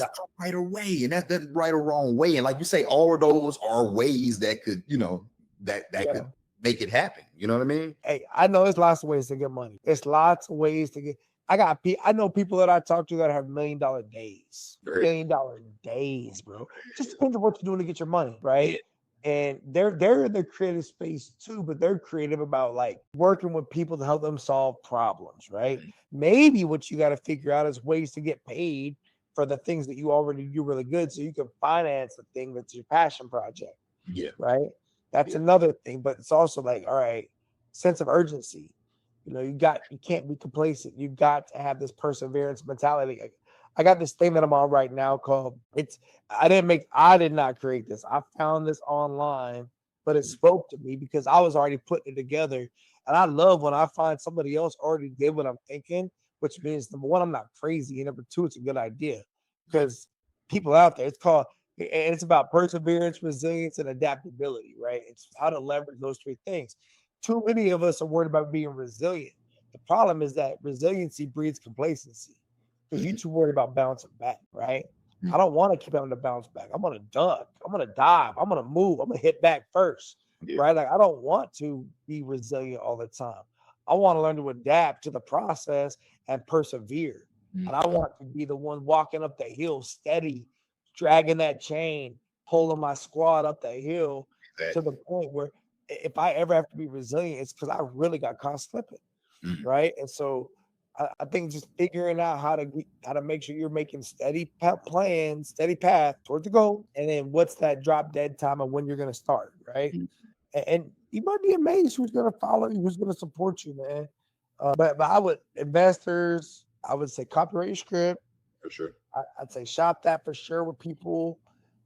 it's right away, and that's right or wrong way. And like you say, all of those are ways that could, that could make it happen. You know what I mean? Hey, I know there's lots of ways to get money. It's lots of ways to get. I know people that I talk to that have $1 million days, $1 million days, bro. Just depends on what you're doing to get your money, right? And they're in the creative space too, but they're creative about like working with people to help them solve problems, right? Maybe what you got to figure out is ways to get paid for the things that you already do really good, so you can finance the thing that's your passion project. Yeah. Right. That's another thing, but it's also like, all right, sense of urgency. You can't be complacent. You got to have this perseverance mentality. I got this thing that I'm on right now called I did not create this. I found this online, but it spoke to me because I was already putting it together. And I love when I find somebody else already did what I'm thinking, which means number one, I'm not crazy. And number two, it's a good idea because people out there, and it's about perseverance, resilience, and adaptability, right? It's how to leverage those three things. Too many of us are worried about being resilient. The problem is that resiliency breeds complacency because you're too worried about bouncing back, right? I don't want to keep having to bounce back. I'm going to duck. I'm going to dive. I'm going to move. I'm going to hit back first, right? Like I don't want to be resilient all the time. I want to learn to adapt to the process and persevere. And I want to be the one walking up the hill steady, dragging that chain, pulling my squad up the hill to the point where if I ever have to be resilient, it's because I really got caught slipping, right? And so I think just figuring out how to make sure you're making steady plans, steady path towards the goal, and then what's that drop dead time and when you're going to start, right? And you might be amazed who's going to follow you, who's going to support you, man. But I would investors, I would say copyright your script. For sure. I'd say shop that for sure with people,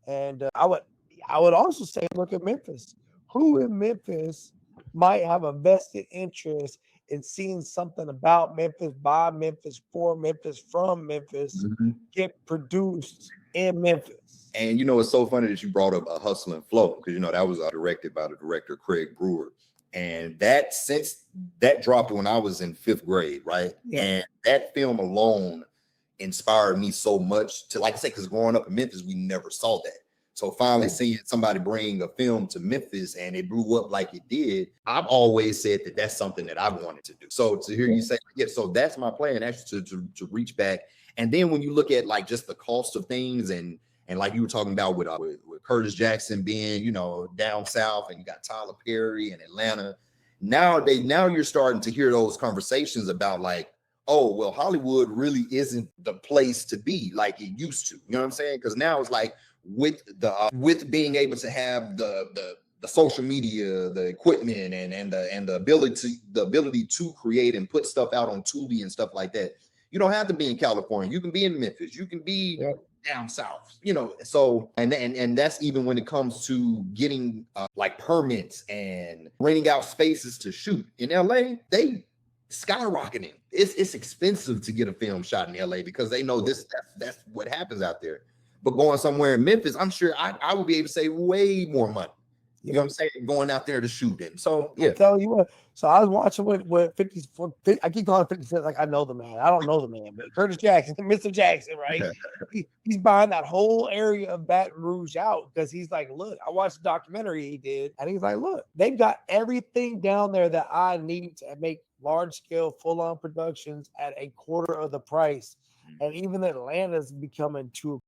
and I would also say look at Memphis. Who in Memphis might have a vested interest in seeing something about Memphis, by Memphis, for Memphis, from Memphis, get produced in Memphis? And it's so funny that you brought up a Hustle and Flow because that was directed by the director Craig Brewer, and since that dropped when I was in 5th grade, right? And that film alone inspired me so much to, like I said, because growing up in Memphis, we never saw that. So finally seeing somebody bring a film to Memphis and it blew up like it did, I've always said that that's something that I wanted to do. So to hear you say, so that's my plan, actually, to reach back. And then when you look at like just the cost of things and like you were talking about with Curtis Jackson being, down south, and you got Tyler Perry in Atlanta. Now you're starting to hear those conversations about like, oh, well, Hollywood really isn't the place to be like it used to. You know what I'm saying? Because now it's like, with being able to have the social media, the equipment, and the ability to create and put stuff out on Tubi and stuff like that, you don't have to be in California. You can be in Memphis. You can be down south. So and that's even when it comes to getting like permits and renting out spaces to shoot in LA. They skyrocketing. It's expensive to get a film shot in LA because they know that's what happens out there. But going somewhere in Memphis, I'm sure I would be able to save way more money. You know what I'm saying? Going out there to shoot in. So I'm telling you what. So I was watching with 50. I keep calling 50 Cent like I know the man. I don't know the man, but Curtis Jackson, Mr. Jackson, right? He's buying that whole area of Baton Rouge out because he's like, look, I watched the documentary he did, and he's like, look, they've got everything down there that I need to make large scale, full on productions at a quarter of the price. And even Atlanta's becoming too